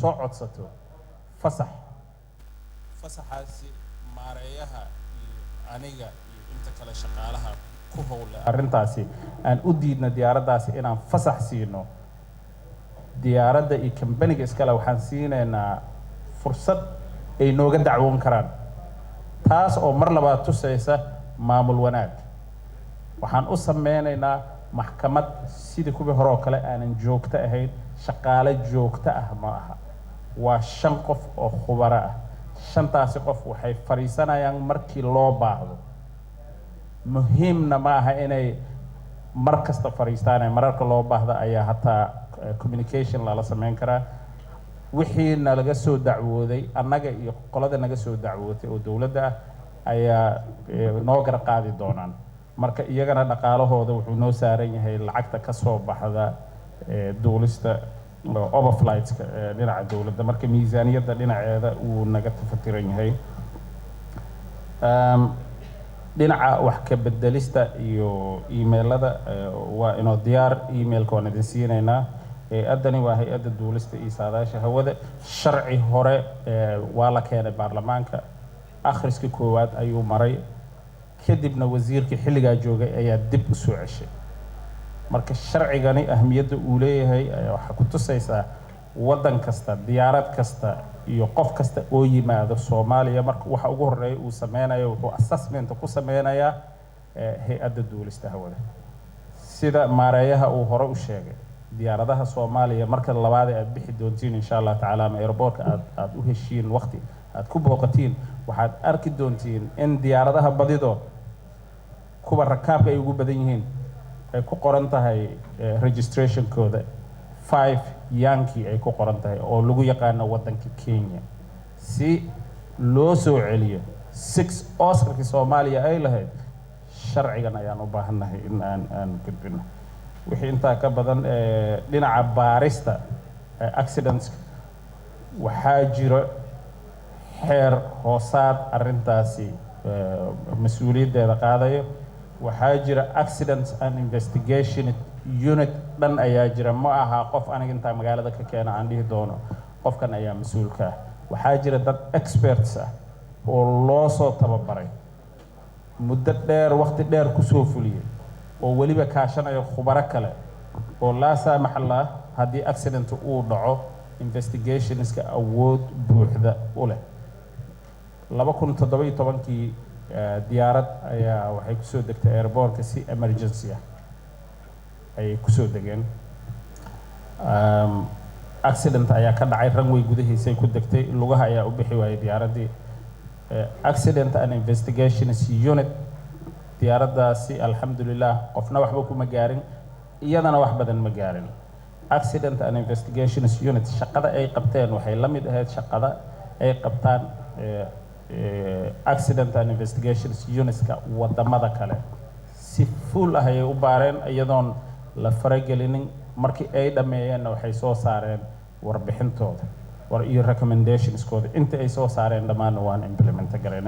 soo codsato fasaxaasi maareeyaha iyo aniga iyo inta kale shaqaalaha ku howla arrintaasi aan u diidna diyaaraddaasi inaan fasax siino diyaaradda iyo kambaniga iskale waxaan siinaynaa fursad ay nooga dacwoon karaan taas oo mar labaad tusaysa maamul wanaag waxaan u sameynaynaa maxkamad sidii kuwii hore oo kale aanan joogto ahayn shaqaale joogto ah ma aha waa 5 qof oo khubaro ah 5taasi qof waxay fariisanayaan markii loo baahdo muhiimna ma aha inay mar kasta fariistaan mararka loo baahdo ayaa hataa communication la sameyn karaa wixii naga soo dacwooday annaga iyo qolada naga soo dacwootay oo dawladda ayaa noo gar qaadi doonaan marka iyagana dhaqaalahooda wuxuu noo saaran yahay lacagta ka soo baxda dawlista overflights dhinaca dawladda marka miisaaniyadda dhinaceeda uu naga tafatiran yahay dhinaca wax ka bedelista iyo emailada waa inoo diyaar emailka waan idin siinaynaa adani waa hay'adda dawlista iyo saadaasha hawada sharci hore waa la keenay baarlamaanka akhriska koowaad ayuu maray kadibna wasiirka xilliga joogay ayaa dib u soo ceshay marka sharcigani ahmiyadda uu leeyahay waxa ku tusaysaa wadan kasta diyaarad kasta iyo qof kasta oo yimaado Soomaaliya marka waxa ugu horeeya uu sameynayo wuxuu assessment ku sameynayaa hay'adda dawlista hawada sida maareeyaha uu hore u sheegay diyaaradaha Soomaaliya marka labaad aad bixi doontiin insha Allah taala ama airportka aad u heshiin waqti aad ku booqatiin waxaad arki doontiin in diyaaradaha badido kuwa rakaabka ay ugu badan yihiin ay ku qoran tahay registration code 5 Yankee ay ku qoran tahay oo lagu yaqaan wadanka Kenya si loo soo celiyo 6 Oscarka Soomaaliya ay lahayd sharcigan ayaan u baahanahay in aan gudbino wixii inta ka badan dhinaca baarista accidents waxaa jira xeer hoosaad arrintaasi mas'uuliyaddeeda qaadayo waxaa jira accidents and investigation unit dhan ayaa jira ma aha qof aniga inta magaalada ka keena aan dhihi doono qofkan ayaa mas'uulka waxaa jira dad experts ah oo loo soo tababaray muddo dheer waqti dheer ku soo fuliyay oo waliba kaashanayo khubaro kale oo la saamax Allah hadii accident uu dhaco investigationska awood buuxda u leh 2017kii diyaarad ayaa waxay ku soo degtay airportka si emergency ah ay ku soo degeen accident ayaa ka dhacay runway gudahiisa ku degtay lugaha ayaa u bixi waayay diyaaradii accident and investigations unit diyaaraddaasi alxamdulillah qofna waxba kuma gaarin iyadana wax badan ma gaarin accident and investigations unit shaqada ay qabteen waxay la mid ahayd shaqada ay qabtaan accident and investigations unitska wadamada kale si full ah ay u baareen iyadoon la faragelinin markii ay dhameeyeen waxay soo saareen warbixintooda war iyo recommendationskooda inta ay soo saareen dhamaan waan implement gareynaa